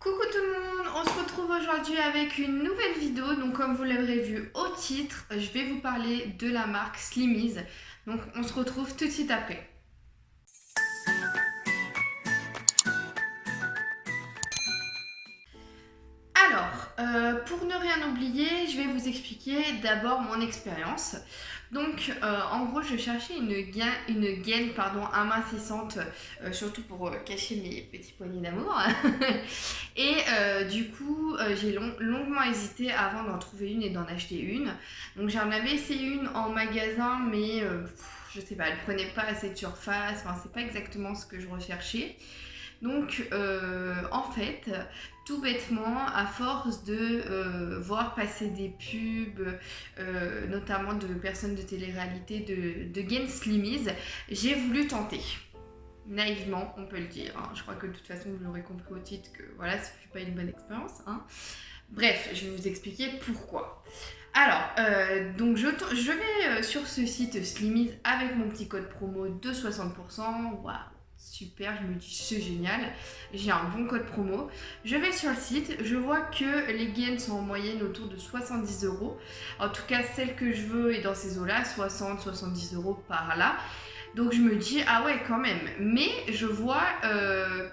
Coucou tout le monde, on se retrouve aujourd'hui avec une nouvelle vidéo. Donc comme vous l'aurez vu au titre, je vais vous parler de la marque Slimmies. Donc on se retrouve tout de suite après. Alors, pour ne rien oublier, je vais vous expliquer d'abord mon expérience. Donc, en gros, je cherchais une gaine amincissante, surtout pour cacher mes petits poignets d'amour. Et du coup, j'ai longuement hésité avant d'en trouver une et d'en acheter une. Donc, j'en avais essayé une en magasin, mais je sais pas, elle prenait pas assez de surface. Enfin, c'est pas exactement ce que je recherchais. Donc, en fait, tout bêtement, à force de voir passer des pubs, notamment de personnes de télé-réalité de Gain Slimmies, j'ai voulu tenter. Naïvement, on peut le dire. Hein. Je crois que de toute façon, vous l'aurez compris au titre que voilà, ce fut pas une bonne expérience. Hein. Bref, je vais vous expliquer pourquoi. Alors, donc je vais sur ce site Slimmies avec mon petit code promo de 60%. Waouh, super, je me dis c'est génial. J'ai un bon code promo. Je vais sur le site, je vois que les gains sont en moyenne autour de 70 euros. En tout cas, celle que je veux est dans ces eaux-là, 60-70 euros par là. Donc je me dis, ah ouais, quand même. Mais je vois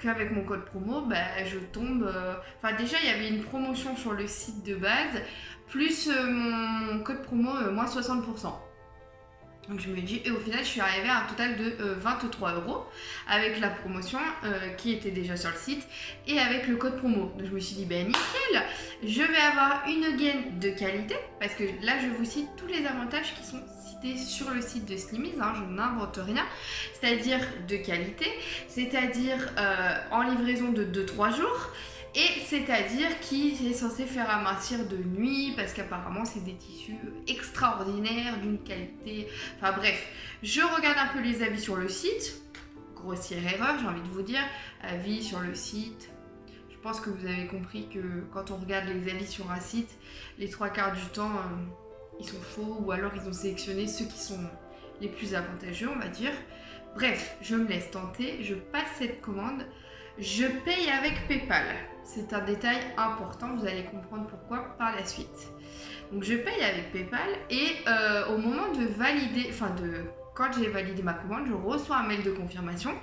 qu'avec mon code promo, bah, je tombe. Enfin, déjà, il y avait une promotion sur le site de base, plus mon code promo moins 60%. Donc je me dis, et au final, je suis arrivée à un total de 23 euros avec la promotion qui était déjà sur le site et avec le code promo. Donc je me suis dit, ben nickel, je vais avoir une gaine de qualité parce que là, je vous cite tous les avantages qui sont cités sur le site de Slimmies, hein, je n'invente rien, c'est-à-dire de qualité, c'est-à-dire en livraison de 2-3 jours. Et c'est-à-dire qu'il est censé faire amincir de nuit parce qu'apparemment c'est des tissus extraordinaires, d'une qualité. Enfin bref, je regarde un peu les avis sur le site. Grossière erreur, j'ai envie de vous dire. Avis sur le site. Je pense que vous avez compris que quand on regarde les avis sur un site, les 3/4 du temps, ils sont faux ou alors ils ont sélectionné ceux qui sont les plus avantageux, on va dire. Bref, je me laisse tenter, je passe cette commande. Je paye avec PayPal. C'est un détail important, vous allez comprendre pourquoi par la suite. Donc je paye avec PayPal et au moment de valider, quand j'ai validé ma commande, je reçois un mail de confirmation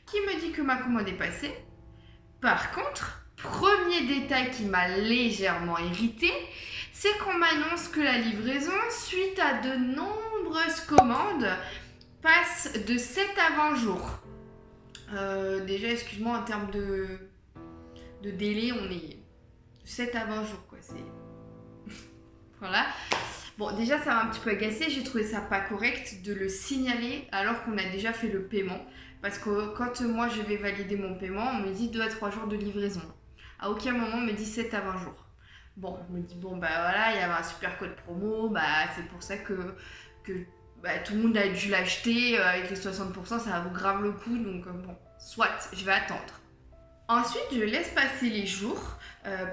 qui me dit que ma commande est passée. Par contre, premier détail qui m'a légèrement irritée, c'est qu'on m'annonce que la livraison, suite à de nombreuses commandes, passe de 7 à 20 jours. Déjà, excuse-moi, en termes de délai, on est 7 à 20 jours, quoi. C'est... voilà. Bon, déjà, ça m'a un petit peu agacé. J'ai trouvé ça pas correct de le signaler alors qu'on a déjà fait le paiement. Parce que quand moi, je vais valider mon paiement, on me dit 2 à 3 jours de livraison. À aucun moment, on me dit 7 à 20 jours. Bon, je me dis, bon, bah voilà, il y avait un super code promo. Bah, c'est pour ça que tout le monde a dû l'acheter avec les 60%. Ça vaut grave le coup. Donc, bon, soit, je vais attendre. Ensuite, je laisse passer les jours.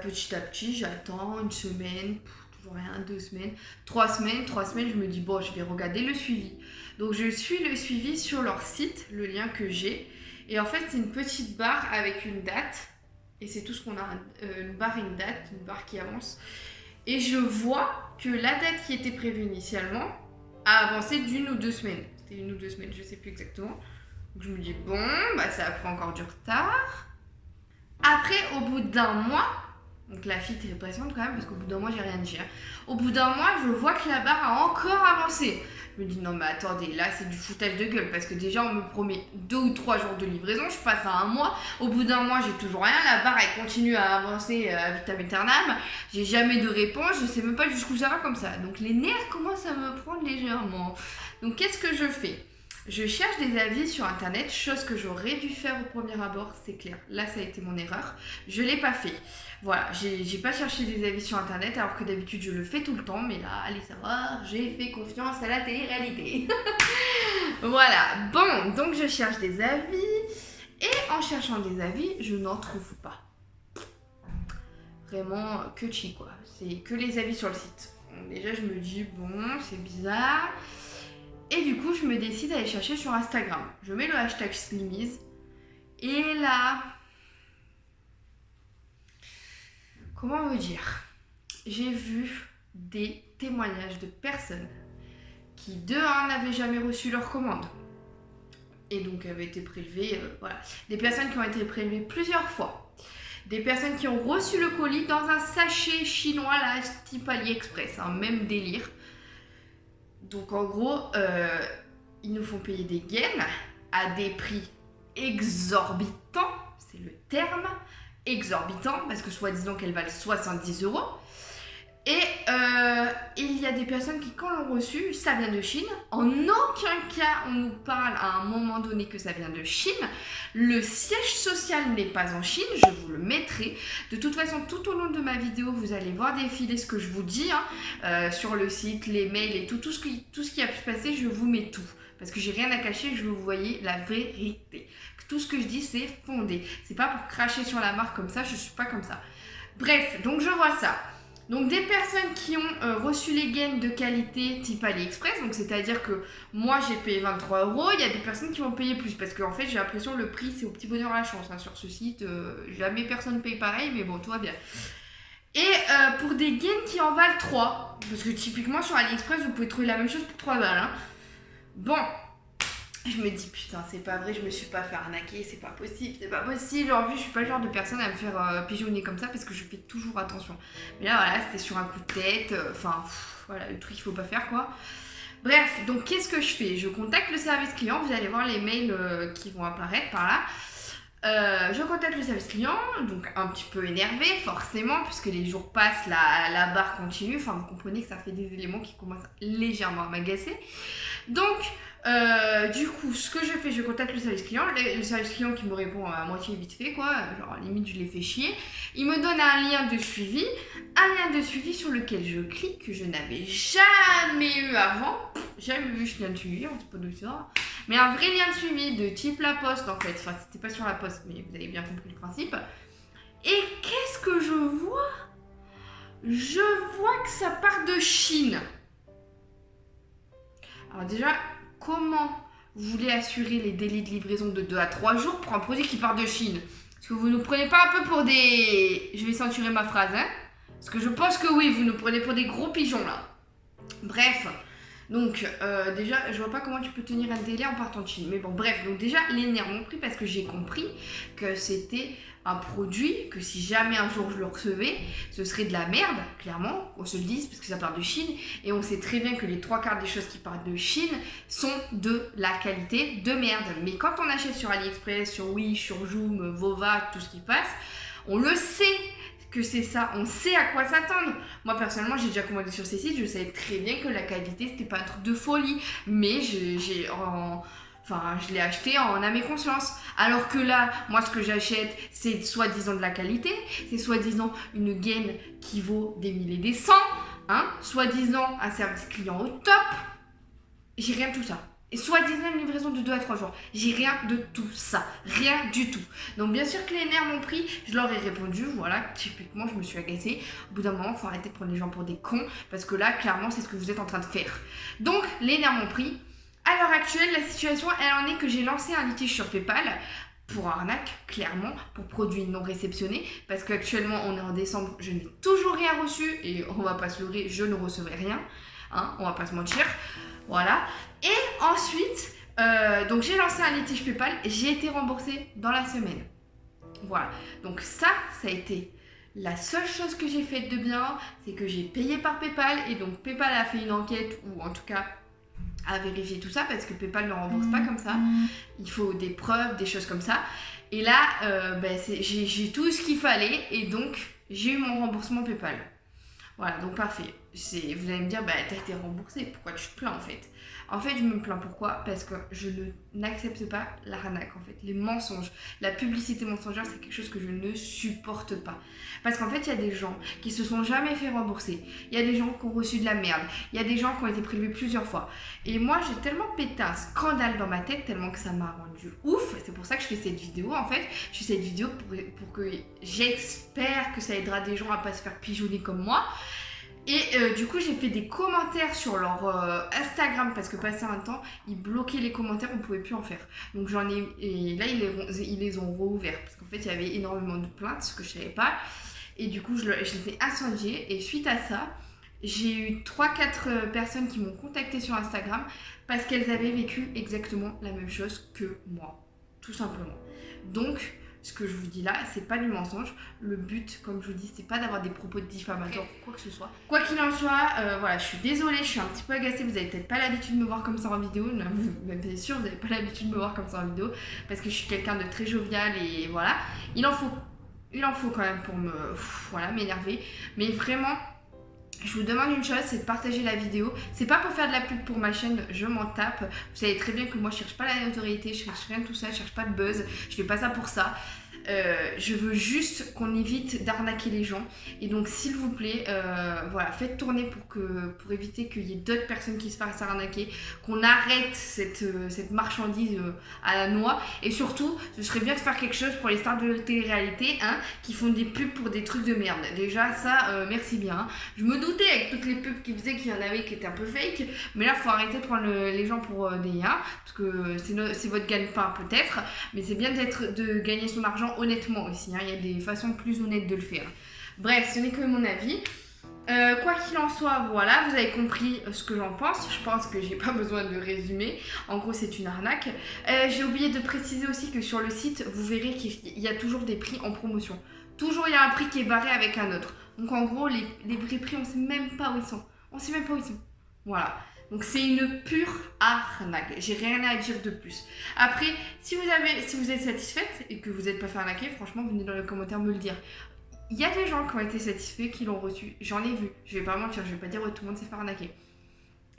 Petit à petit, j'attends une semaine, toujours rien, 2 semaines, 3 semaines. 3 semaines, je me dis, bon, je vais regarder le suivi. Donc, je suis le suivi sur leur site, le lien que j'ai. Et en fait, c'est une petite barre avec une date. Et c'est tout ce qu'on a, une barre et une date, une barre qui avance. Et je vois que la date qui était prévue initialement a avancé d'1 ou 2 semaines. C'était 1 ou 2 semaines, je sais plus exactement. Donc, je me dis, bon, bah, ça a pris encore du retard. Après, au bout d'un mois, donc la fille était patiente quand même, parce qu'au bout d'un mois, j'ai rien dit. Hein. Au bout d'un mois, je vois que la barre a encore avancé. Je me dis, non mais attendez, là c'est du foutage de gueule, parce que déjà on me promet 2 ou 3 jours de livraison, je passe à un mois, au bout d'un mois j'ai toujours rien, la barre elle continue à avancer à vitam aeternam, j'ai jamais de réponse, je sais même pas jusqu'où ça va comme ça. Donc les nerfs commencent à me prendre légèrement. Donc qu'est-ce que je fais ? Je cherche des avis sur internet, chose que j'aurais dû faire au premier abord, c'est clair. Là, ça a été mon erreur. Je l'ai pas fait. Voilà, j'ai pas cherché des avis sur internet alors que d'habitude je le fais tout le temps, mais là, allez savoir, j'ai fait confiance à la télé-réalité. Voilà, bon, donc je cherche des avis et en cherchant des avis, je n'en trouve pas. Vraiment que chi quoi, c'est que les avis sur le site. Donc, déjà, je me dis, bon, c'est bizarre. Et du coup, je me décide à aller chercher sur Instagram. Je mets le hashtag Slimmies. Et là, comment me dire, j'ai vu des témoignages de personnes qui de un n'avaient jamais reçu leur commande et donc avaient été prélevées, voilà. Des personnes qui ont été prélevées plusieurs fois, des personnes qui ont reçu le colis dans un sachet chinois là, type AliExpress, hein, même délire. Donc en gros, ils nous font payer des gaines à des prix exorbitants, c'est le terme, exorbitant, parce que soi-disant qu'elles valent 70 €. Et il y a des personnes qui, quand l'ont reçu, ça vient de Chine. En aucun cas, on nous parle à un moment donné que ça vient de Chine. Le siège social n'est pas en Chine, je vous le mettrai. De toute façon, tout au long de ma vidéo, vous allez voir défiler ce que je vous dis, hein, sur le site, les mails et tout ce qui a pu se passer, je vous mets tout. Parce que j'ai rien à cacher, je veux que vous voyez la vérité. Tout ce que je dis, c'est fondé. C'est pas pour cracher sur la marque comme ça, je suis pas comme ça. Bref, donc je vois ça. Donc des personnes qui ont reçu les gaines de qualité type AliExpress, donc c'est-à-dire que moi j'ai payé 23 €, il y a des personnes qui vont payer plus parce qu'en fait j'ai l'impression que le prix c'est au petit bonheur la chance, hein, sur ce site, jamais personne paye pareil, mais bon, tout va bien. Et pour des gaines qui en valent 3, parce que typiquement sur AliExpress vous pouvez trouver la même chose pour 3 balles. Hein. Bon, je me dis putain c'est pas vrai, je me suis pas fait arnaquer, c'est pas possible, c'est pas possible. En plus je suis pas le genre de personne à me faire pigeonner comme ça parce que je fais toujours attention. Mais là voilà, c'était sur un coup de tête, enfin voilà, le truc qu'il faut pas faire quoi. Bref, donc qu'est-ce que je fais? Je contacte le service client, vous allez voir les mails qui vont apparaître par là. Je contacte le service client, donc un petit peu énervé forcément puisque les jours passent, la barre continue, enfin vous comprenez que ça fait des éléments qui commencent légèrement à m'agacer. Donc du coup, ce que je fais, je contacte le service client, le service client qui me répond à moitié vite fait quoi, genre limite je les fais chier. Il me donne un lien de suivi sur lequel je clique que je n'avais jamais eu avant. Jamais vu ce lien de suivi, on sait pas d'où ça. Mais un vrai lien de suivi de type La Poste en fait, enfin c'était pas sur La Poste mais vous avez bien compris le principe. Et qu'est-ce que je vois? Je vois que ça part de Chine. Alors déjà, comment vous voulez assurer les délais de livraison de 2 à 3 jours pour un produit qui part de Chine? Est-ce que vous nous prenez pas un peu pour des... Je vais censurer ma phrase, hein? Parce que je pense que oui, vous nous prenez pour des gros pigeons, là. Bref, donc déjà, je vois pas comment tu peux tenir un délai en partant de Chine. Mais bon, bref, donc déjà, les nerfs m'ont pris parce que j'ai compris que c'était un produit que si jamais un jour je le recevais, ce serait de la merde, clairement, on se le dise, parce que ça part de Chine, et on sait très bien que les 3/4 des choses qui partent de Chine sont de la qualité de merde. Mais quand on achète sur AliExpress, sur Wish, sur Joom, Vova, tout ce qui passe, on le sait que c'est ça, on sait à quoi s'attendre. Moi personnellement j'ai déjà commandé sur ces sites, je savais très bien que la qualité c'était pas un truc de folie, mais je l'ai acheté en âme et conscience. Alors que là, moi ce que j'achète, c'est soi-disant de la qualité, c'est soi-disant une gaine qui vaut des milliers et des cents, hein, soi-disant un service client au top. J'ai rien de tout ça. Et soi-disant une livraison de 2 à 3 jours. J'ai rien de tout ça. Rien du tout. Donc bien sûr que les nerfs m'ont pris, je leur ai répondu, voilà, typiquement je me suis agacée. Au bout d'un moment, il faut arrêter de prendre les gens pour des cons, parce que là, clairement, c'est ce que vous êtes en train de faire. Donc, les nerfs m'ont pris. À l'heure actuelle, la situation, elle en est que j'ai lancé un litige sur PayPal pour arnaque, clairement, pour produits non réceptionnés, parce qu'actuellement, on est en décembre, je n'ai toujours rien reçu, et on va pas se leurrer, je ne recevrai rien, hein, on va pas se mentir, voilà. Et ensuite, donc j'ai lancé un litige PayPal, et j'ai été remboursée dans la semaine, voilà. Donc ça a été la seule chose que j'ai faite de bien, c'est que j'ai payé par PayPal, et donc PayPal a fait une enquête, ou en tout cas à vérifier tout ça parce que PayPal ne rembourse pas comme ça. Il faut des preuves, des choses comme ça. Et là, j'ai tout ce qu'il fallait et donc j'ai eu mon remboursement PayPal. Voilà, donc parfait. Vous allez me dire, t'as été remboursé, pourquoi tu te plains en fait? En fait, je me plains pourquoi? Parce que je n'accepte pas l'arnaque en fait, les mensonges. La publicité mensongère, c'est quelque chose que je ne supporte pas. Parce qu'en fait, il y a des gens qui se sont jamais fait rembourser. Il y a des gens qui ont reçu de la merde. Il y a des gens qui ont été prélevés plusieurs fois. Et moi, j'ai tellement pété un scandale dans ma tête, tellement que ça m'a rendu ouf. C'est pour ça que je fais cette vidéo en fait. Je fais cette vidéo pour que j'espère que ça aidera des gens à pas se faire pigeonner comme moi. Et du coup j'ai fait des commentaires sur leur Instagram parce que passé un temps ils bloquaient les commentaires, on pouvait plus en faire. Donc et là ils les ont rouverts parce qu'en fait il y avait énormément de plaintes, ce que je savais pas. et du coup je les ai incendiés. Et suite à ça, j'ai eu 3-4 personnes qui m'ont contacté sur Instagram parce qu'elles avaient vécu exactement la même chose que moi, tout simplement. Donc, ce que je vous dis là, c'est pas du mensonge. Le but, comme je vous dis, c'est pas d'avoir des propos diffamateurs ou quoi que ce soit. Quoi qu'il en soit, voilà, je suis désolée, je suis un petit peu agacée. Vous avez peut-être pas l'habitude de me voir comme ça en vidéo. Même c'est sûr, vous n'avez pas l'habitude de me voir comme ça en vidéo parce que je suis quelqu'un de très jovial et voilà. Il en faut quand même pour m'énerver. Mais vraiment, je vous demande une chose, c'est de partager la vidéo. C'est pas pour faire de la pub pour ma chaîne, je m'en tape. Vous savez très bien que moi je cherche pas la notoriété, je cherche rien de tout ça, je cherche pas de buzz, je fais pas ça pour ça. Je veux juste qu'on évite d'arnaquer les gens. Et donc s'il vous plaît, voilà, faites tourner pour éviter qu'il y ait d'autres personnes qui se fassent arnaquer, qu'on arrête cette marchandise à la noix. Et surtout, ce serait bien de faire quelque chose pour les stars de télé-réalité qui font des pubs pour des trucs de merde. Déjà ça, merci bien. Je me doutais avec toutes les pubs qu'ils faisaient qu'il y en avait qui étaient un peu fake. Mais là, faut arrêter de prendre les gens pour des parce que c'est votre gagne-pain peut-être. Mais c'est bien de gagner son argent honnêtement aussi, il y a des façons plus honnêtes de le faire. Bref, ce n'est que mon avis. Quoi qu'il en soit, voilà, vous avez compris ce que j'en pense. Je pense que j'ai pas besoin de résumer. En gros, c'est une arnaque. J'ai oublié de préciser aussi que sur le site, vous verrez qu'il y a toujours des prix en promotion. Toujours, il y a un prix qui est barré avec un autre. Donc en gros, les vrais prix, on sait même pas où ils sont. On sait même pas où ils sont. Voilà. Donc c'est une pure arnaque. J'ai rien à dire de plus. Après, si vous êtes satisfaite et que vous n'êtes pas fait arnaquer, franchement, venez dans les commentaires me le dire. Il y a des gens qui ont été satisfaits, qui l'ont reçu. J'en ai vu. Je vais pas mentir, je vais pas dire tout le monde s'est fait arnaquer.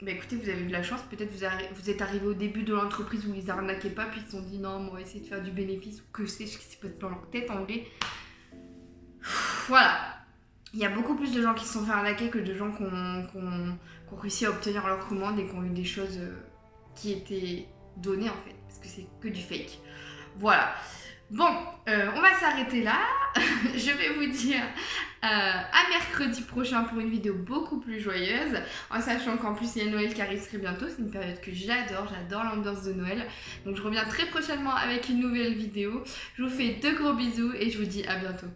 Bah écoutez, vous avez eu de la chance. Peut-être vous êtes arrivé au début de l'entreprise où ils arnaquaient pas, puis ils se sont dit non, on va essayer de faire du bénéfice ou que sais-je qui s'est passé dans leur tête en vrai. Voilà. Il y a beaucoup plus de gens qui se sont fait arnaquer que de gens qui ont réussi à obtenir leur commande et qui ont eu des choses qui étaient données en fait, parce que c'est que du fake. Voilà. Bon, on va s'arrêter là. Je vais vous dire à mercredi prochain pour une vidéo beaucoup plus joyeuse, en sachant qu'en plus il y a Noël qui arrive très bientôt. C'est une période que j'adore l'ambiance de Noël. Donc je reviens très prochainement avec une nouvelle vidéo. Je vous fais de gros bisous et je vous dis à bientôt.